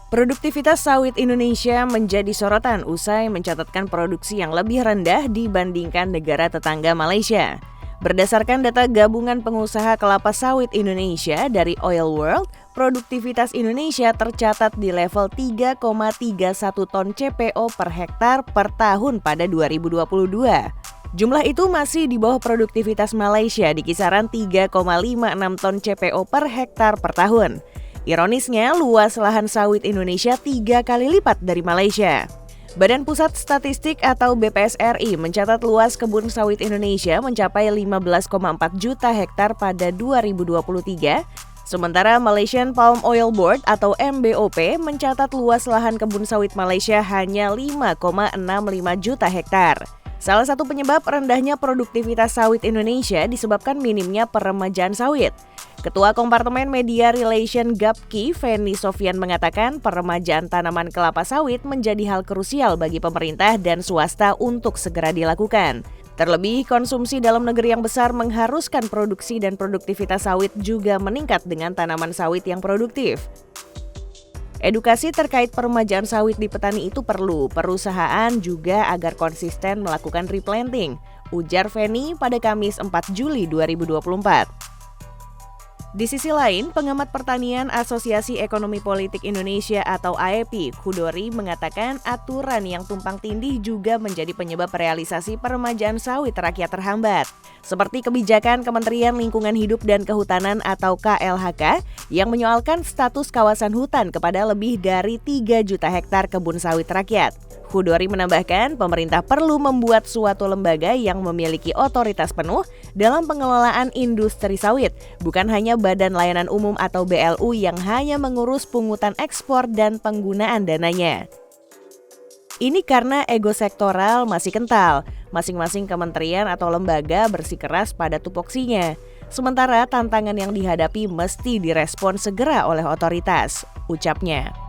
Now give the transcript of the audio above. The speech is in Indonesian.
Produktivitas sawit Indonesia menjadi sorotan usai mencatatkan produksi yang lebih rendah dibandingkan negara tetangga Malaysia. Berdasarkan data Gabungan Pengusaha Kelapa Sawit Indonesia dari Oil World, produktivitas Indonesia tercatat di level 3,31 ton CPO per hektar per tahun pada 2022. Jumlah itu masih di bawah produktivitas Malaysia di kisaran 3,56 ton CPO per hektar per tahun. Ironisnya, luas lahan sawit Indonesia 3 kali lipat dari Malaysia. Badan Pusat Statistik atau BPS RI mencatat luas kebun sawit Indonesia mencapai 15,4 juta hektar pada 2023, sementara Malaysian Palm Oil Board atau MBOP mencatat luas lahan kebun sawit Malaysia hanya 5,65 juta hektar. Salah satu penyebab rendahnya produktivitas sawit Indonesia disebabkan minimnya peremajaan sawit. Ketua Kompartemen Media Relation Gapki, Feni Sofyan mengatakan peremajaan tanaman kelapa sawit menjadi hal krusial bagi pemerintah dan swasta untuk segera dilakukan. Terlebih, konsumsi dalam negeri yang besar mengharuskan produksi dan produktivitas sawit juga meningkat dengan tanaman sawit yang produktif. Edukasi terkait peremajaan sawit di petani itu perlu perusahaan juga agar konsisten melakukan replanting, ujar Feni pada Kamis 4 Juli 2024. Di sisi lain, pengamat pertanian Asosiasi Ekonomi Politik Indonesia atau AEPI, Khudori, mengatakan aturan yang tumpang tindih juga menjadi penyebab realisasi peremajaan sawit rakyat terhambat. Seperti kebijakan Kementerian Lingkungan Hidup dan Kehutanan atau KLHK yang menyoalkan status kawasan hutan kepada lebih dari 3 juta hektar kebun sawit rakyat. Khudori menambahkan, pemerintah perlu membuat suatu lembaga yang memiliki otoritas penuh dalam pengelolaan industri sawit, bukan hanya Badan Layanan Umum atau BLU yang hanya mengurus pungutan ekspor dan penggunaan dananya. Ini karena ego sektoral masih kental, masing-masing kementerian atau lembaga bersikeras pada tupoksinya. Sementara tantangan yang dihadapi mesti direspon segera oleh otoritas, ucapnya.